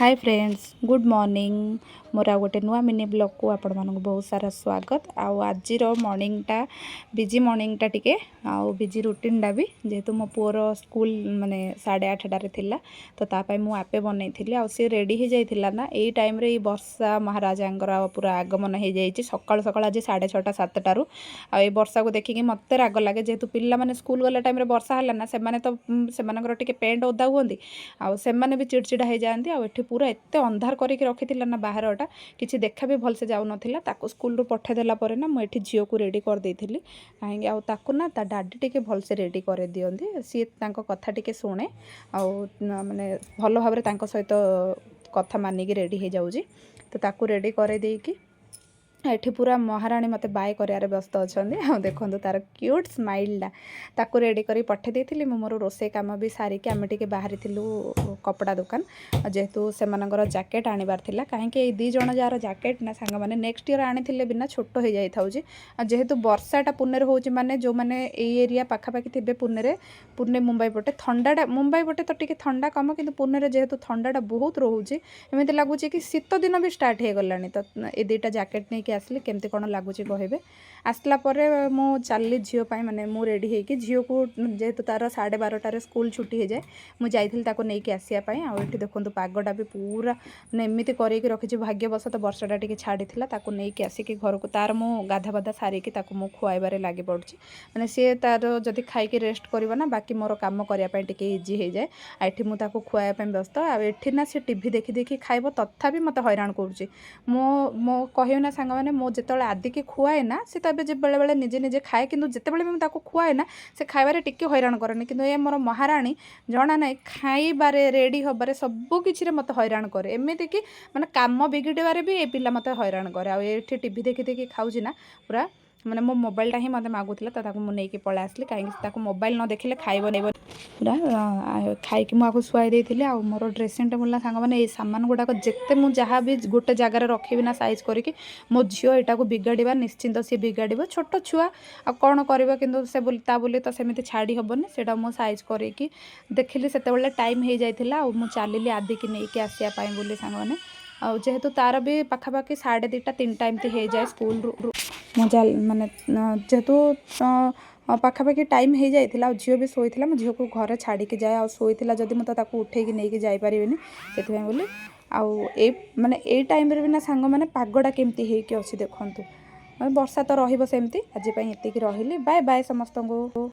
Hi friends good morning मोर आ गोटे नुआ mini blog को आपण मानक बहुत सारा स्वागत आज मॉर्निंगटा बिजी मॉर्निंगटा टिके बिजी रूटीनटा भी जेहेतु मो पुअर स्कूल माने 8:30 थिला तो तापाई मु आपे बनई थी सी रेडी हो जाइथिला ना एई टाइम रे वर्षा महाराजांकर पूरा आगमन हो जाइए सकाल सकाल आज 6:30 7टारू आ वर्षा को देखिकी मत राग लगे जेहेतु पिला माने स्कूल गला टाइम रे वर्षा है ना से टिके पेंट ओदा हुंदी आ से भी चिड़चिड़ा हो जाती आ पूरा एत अंधार करके रखी ना बाहरटा किसी देखा भी भलसे जाऊ ना स्कूल रू पठेदेला ना मुझे झील को रेडी कर देती कहीं ना ता डाडी टिके भलसे रेडी कर दियंती सी कथा टिके शुणे आ माने भल भाव सहित कथा मानिक रेडी हो जाऊँगी तो ताकू रेडी कर देकी एठी पूरा महाराणी मते बाय कर व्यस्त अच्छा देखो तार क्यूट स्माइलटा ताकू रेडी कर पठे देती मोर रोसे कम भी सारिकी आम टे बाहरी कपड़ा दुकान जेहेतु से जैकेट आणबार कहीं दीज जार जैकेट ना सांग मैंने नेक्स्ट ईयर आनी बिना छोट हो जाए जेहेतु वर्षाटा पुणे हो माने जो मैंने एरिया पाखापाखि थे पुणे मुंबई पटे ठंडाटा मुंबई पटे तो टी ठंडा कम कि पुणे जेहेतु ठंडाटा बहुत रोचे एमती लगुच कि शीत दिन भी स्टार्ट हो गलानी तो ये दुईटा जैकेट नहीं आसली केमती कौन लगुच कहे आसला मु चलि झील माने मु रेडी होगी झील को जेहेतु तार 12:30 स्कूल छुट्टी हो जाए मुझे नहीं आसापी आठ देखो पागटा भी पूरा एमती करके रखी भाग्यवश तो वर्षाटा टी छाड़ी नहीं आसिक घर को तार मु गाधा बाधा सारिकी मु खुआबार लगी पड़ी मैंने सी तार जदि खाई रेस्ट करना बाकी मोर कम करने इजी हो जाए एठी मुझे खुआबा व्यस्त आठी ना सी टीवी देखी देखी खाइब तथापि मत हैरान करुच्ची मो कह ना सांग मैंने मो जो आदि की खुआए ना सी तो बेले बेले निजे निजे खाए कि जितेबाला भी खुआए ना से खाइबार टिके हैरान करेनि कि ये मोर महाराणी जना ना खाइबारे रेडी हबारे सबू किसी मत हैरान करे एमती कि माने काम बिगिड़े भी ये पिला मत हैरान करे आठी टीवी देखी देखी खाऊँ ना पूरा मैंने मो मोबाइलटा ही मत मागुला तो मुझे पलै आसली कहीं मोबाइल न देखिले खाइब नहीं पूरा खाई मुझे शुआई देती आ मोर ड्रेसिंग टेबुल सांग मैंने सामान गुड़ाक जिते मुझे जहाँ भी गोटे जगार रखी ना साइज करके मो झील यहाँ को बिगाड़ा निश्चिंत सी बिगाड़ छोट छुआ आ कौन कर कि तो सेमती छाड़ी हेनी से साइज करके देखिली से टाइम हो जाता मुझे चलिली आदि की नहीं आसापाई बोली सांग मैंने आ जेहेतु तार भी पाखापाखि 2:30 3टा एमती हो जाए स्कूल मजा माने जेहेतु पाखापाखि टाइम हो जाता झील भी शोला झील को घर छाड़ी जाए आ शोला जदि मुझे उठे नहीं जापरि से बोली आउ माने ए टाइम रे भी ना सांग मैंने पागटा केमती होती देखु वर्षा तो रही सेमती आज एतिक रही बाय बाय समस्त को।